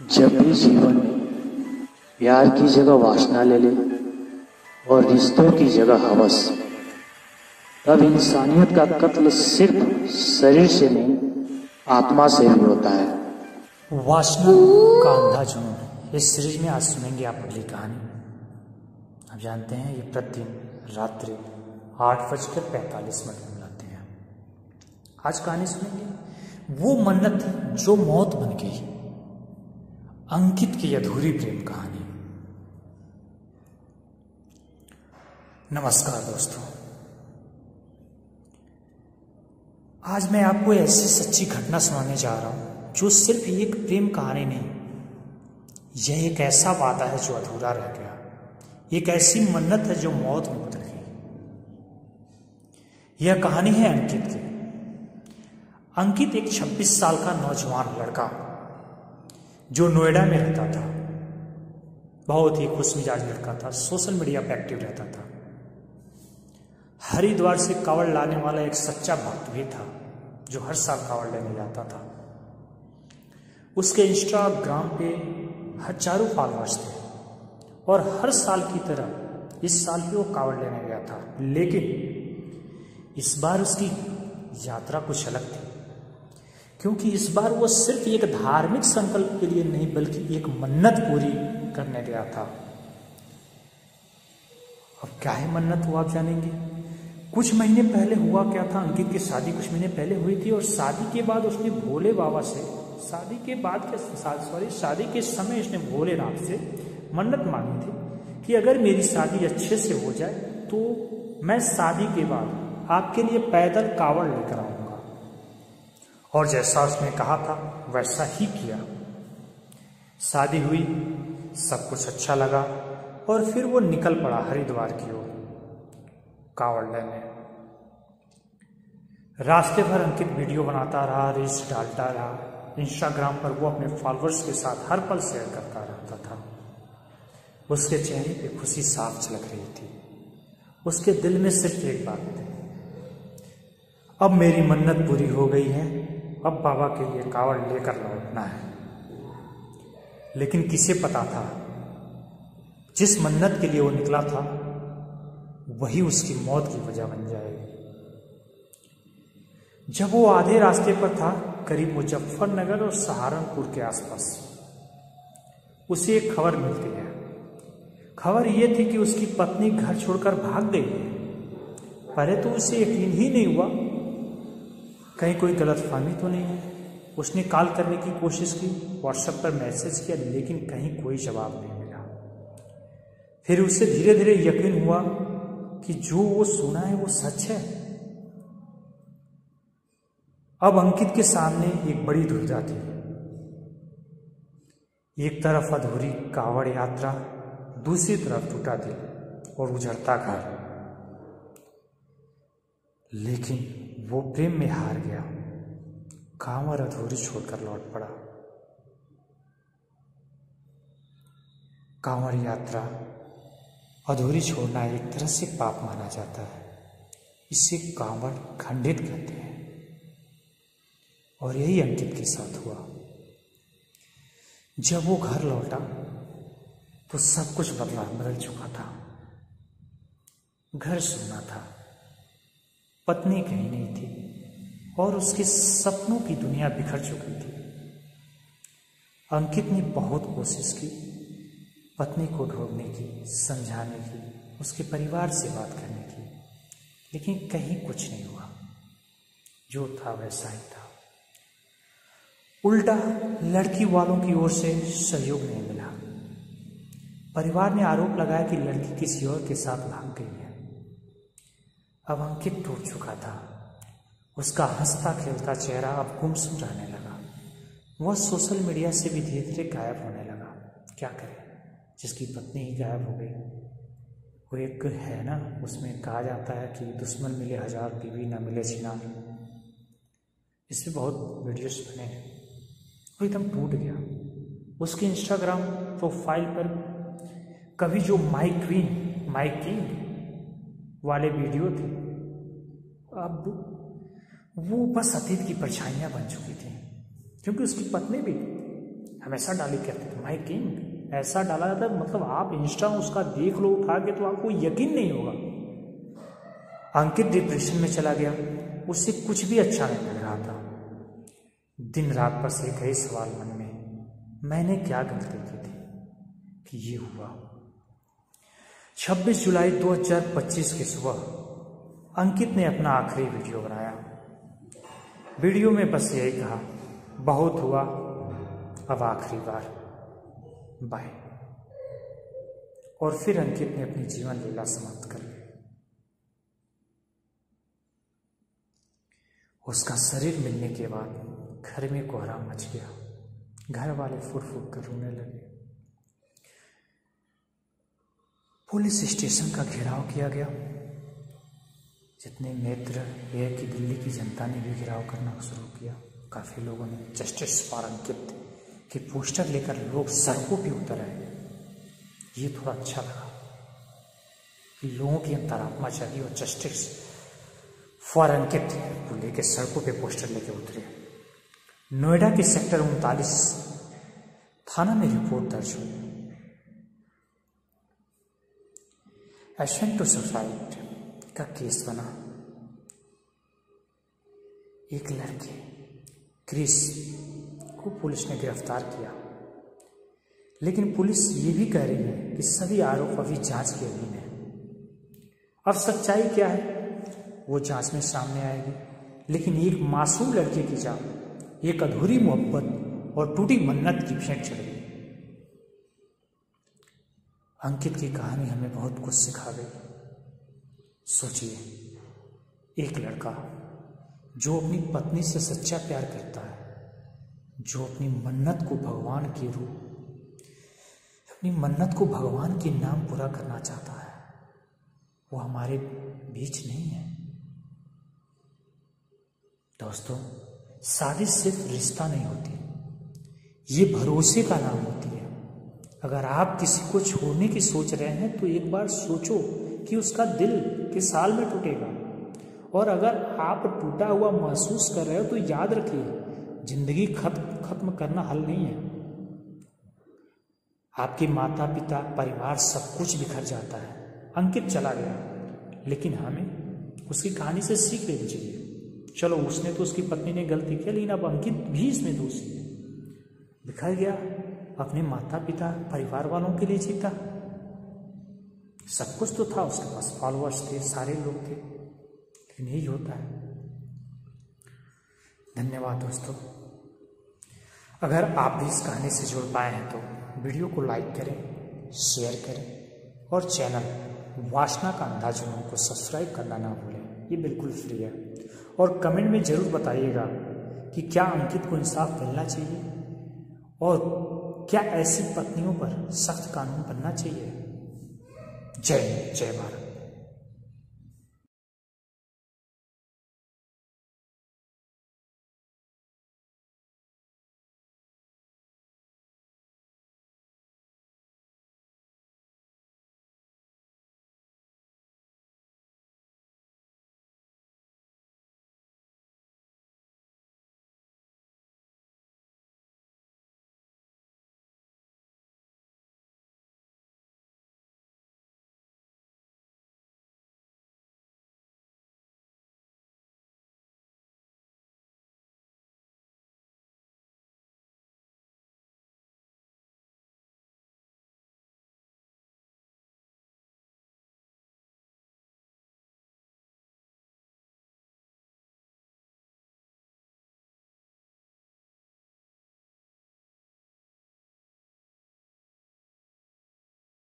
जब भी जीवन में प्यार की जगह वासना ले ले और रिश्तों की जगह हवस, तब इंसानियत का कत्ल सिर्फ शरीर से नहीं आत्मा से भी होता है। वासना का अंधा जुनून, इस सीरीज में आज सुनेंगे आप अगली कहानी। आप जानते हैं ये प्रतिदिन रात्रि 8:45 में मिलाते हैं। आज कहानी सुनेंगे वो मन्नत जो मौत बन गई, अंकित की अधूरी प्रेम कहानी। नमस्कार दोस्तों, आज मैं आपको ऐसी सच्ची घटना सुनाने जा रहा हूं जो सिर्फ एक प्रेम कहानी नहीं, यह एक ऐसा वादा है जो अधूरा रह गया, एक ऐसी मन्नत है जो मौत में बदल गई। यह कहानी है अंकित की। अंकित एक 26 साल का नौजवान लड़का जो नोएडा में रहता था। बहुत ही खुशमिजाज लड़का था, सोशल मीडिया पर एक्टिव रहता था। हरिद्वार से कावड़ लाने वाला एक सच्चा भक्त भी था जो हर साल कावड़ लेने जाता था। उसके इंस्टाग्राम पे हजारों फॉलोअर्स थे और हर साल की तरह इस साल भी वो कावड़ लेने गया था। लेकिन इस बार उसकी यात्रा कुछ अलग थी, क्योंकि इस बार वो सिर्फ एक धार्मिक संकल्प के लिए नहीं बल्कि एक मन्नत पूरी करने गया था। अब क्या है मन्नत, वो आप जानेंगे। कुछ महीने पहले हुआ क्या था, अंकित की शादी कुछ महीने पहले हुई थी और शादी के बाद उसने भोले बाबा से शादी के समय उसने भोलेनाथ से मन्नत मांगी थी कि अगर मेरी शादी अच्छे से हो जाए तो मैं शादी के बाद आपके लिए पैदल कावड़ लेकर आऊंगा। और जैसा उसने कहा था वैसा ही किया। शादी हुई, सब कुछ अच्छा लगा और फिर वो निकल पड़ा हरिद्वार की ओर कावड़ लेने। रास्ते भर अंकित वीडियो बनाता रहा, रील्स डालता रहा। इंस्टाग्राम पर वो अपने फॉलोअर्स के साथ हर पल शेयर करता रहता था। उसके चेहरे पे खुशी साफ झलक रही थी। उसके दिल में सिर्फ एक बात थी, अब मेरी मन्नत पूरी हो गई है, अब बाबा के लिए कावड़ लेकर लौटना है। लेकिन किसे पता था जिस मन्नत के लिए वो निकला था वही उसकी मौत की वजह बन जाएगी। जब वो आधे रास्ते पर था, करीब मुजफ्फरनगर और सहारनपुर के आसपास, उसे एक खबर मिलती है। खबर यह थी कि उसकी पत्नी घर छोड़कर भाग गई है। पहले तो उसे यकीन ही नहीं हुआ, कहीं कोई गलतफहमी तो नहीं है। उसने कॉल करने की कोशिश की, व्हाट्सएप पर मैसेज किया, लेकिन कहीं कोई जवाब नहीं मिला। फिर उसे धीरे धीरे यकीन हुआ कि जो वो सुना है वो सच है। अब अंकित के सामने एक बड़ी दुविधा थी। एक तरफ अधूरी कावड़ यात्रा, दूसरी तरफ टूटा दिल और उजड़ता घर। लेकिन वो प्रेम में हार गया, कांवड़ अधूरी छोड़कर लौट पड़ा। कांवड़ यात्रा अधूरी छोड़ना एक तरह से पाप माना जाता है। इसे कांवड़ खंडित कहते हैं और यही अंकित के साथ हुआ। जब वो घर लौटा तो सब कुछ बदल चुका था। घर सुना था, पत्नी कहीं नहीं थी और उसके सपनों की दुनिया बिखर चुकी थी। अंकित ने बहुत कोशिश की पत्नी को ढूंढने की, समझाने की, उसके परिवार से बात करने की, लेकिन कहीं कुछ नहीं हुआ। जो था वैसा ही था। उल्टा लड़की वालों की ओर से सहयोग नहीं मिला। परिवार ने आरोप लगाया कि लड़की किसी और के साथ भाग गई है। अब अंकित टूट चुका था। उसका हंसता खेलता चेहरा अब गुमसुम रहने लगा। वह सोशल मीडिया से भी धीरे धीरे गायब होने लगा। क्या करे, जिसकी पत्नी ही गायब हो गई। वो एक है ना, उसमें कहा जाता है कि दुश्मन मिले हजार, बीवी ना मिले छिनार। इस पर बहुत वीडियोस बने हैं। वो एकदम टूट गया। उसके इंस्टाग्राम प्रोफाइल पर कभी जो माई किंग वाले वीडियो थे, अब वो बस अतीत की परछाइयां बन चुकी थी। क्योंकि उसकी पत्नी भी हमेशा डाली करते थे माय किंग, ऐसा डाला जाता है मतलब आप इंस्टा उसका देख लो उठा के तो आपको यकीन नहीं होगा। अंकित डिप्रेशन में चला गया, उससे कुछ भी अच्छा नहीं लग रहा था। दिन रात बस एक ही सवाल मन में, मैंने क्या गलती की थी कि ये हुआ। 26 जुलाई 2025 की सुबह अंकित ने अपना आखिरी वीडियो बनाया। वीडियो में बस यही कहा, बहुत हुआ, अब आखिरी बार, बाय। और फिर अंकित ने अपनी जीवन लीला समाप्त कर ली। उसका शरीर मिलने के बाद घर में कोहराम मच गया। घर वाले फुट फुट कर रोने लगे। पुलिस स्टेशन का घेराव किया गया। जितने मित्र ये कि दिल्ली की जनता ने भी घेराव करना शुरू किया। काफ़ी लोगों ने जस्टिस फॉर अंकित के पोस्टर लेकर लोग सड़कों पे उतर आए। ये थोड़ा अच्छा लगा कि लोगों की अंतरात्मा जागी और जस्टिस फॉर अंकित को लेकर सड़कों पे पोस्टर लेके उतरे। नोएडा के सेक्टर 39 थाना में रिपोर्ट दर्ज हुई। एसेंट टू सुसाइड का केस बना। एक लड़के क्रिस को पुलिस ने गिरफ्तार किया, लेकिन पुलिस ये भी कह रही है कि सभी आरोप अभी जांच के अधीन है। अब सच्चाई क्या है वो जांच में सामने आएगी, लेकिन एक मासूम लड़के की जान, एक अधूरी मोहब्बत और टूटी मन्नत की भेंट चढ़ गई। अंकित की कहानी हमें बहुत कुछ सिखा गई। सोचिए, एक लड़का जो अपनी पत्नी से सच्चा प्यार करता है, जो अपनी मन्नत को भगवान के रूप, अपनी मन्नत को भगवान के नाम पूरा करना चाहता है, वो हमारे बीच नहीं है। दोस्तों, शादी सिर्फ रिश्ता नहीं होती, ये भरोसे का नाम होती है। अगर आप किसी को छोड़ने की सोच रहे हैं तो एक बार सोचो कि उसका दिल किस साल में टूटेगा। और अगर आप टूटा हुआ महसूस कर रहे हो तो याद रखिए, जिंदगी खत्म करना हल नहीं है। आपके माता पिता परिवार सब कुछ बिखर जाता है। अंकित चला गया, लेकिन हमें उसकी कहानी से सीख लेनी चाहिए। चलो, उसने तो, उसकी पत्नी ने गलती की, लेकिन अब अंकित भी इसमें दोषी है। बिखर गया, अपने माता पिता परिवार वालों के लिए जीता, सब कुछ तो था उसके पास, फॉलोअर्स थे, सारे लोग थे, लेकिन यही होता है। धन्यवाद दोस्तों। अगर आप भी इस कहानी से जुड़ पाए हैं तो वीडियो को लाइक करें, शेयर करें और चैनल वासना का अंदाज को सब्सक्राइब करना ना भूलें। ये बिल्कुल फ्री है। और कमेंट में ज़रूर बताइएगा कि क्या अंकित को इंसाफ मिलना चाहिए और क्या ऐसी पत्नियों पर सख्त कानून बनना चाहिए। जय हिंद, जय भारत।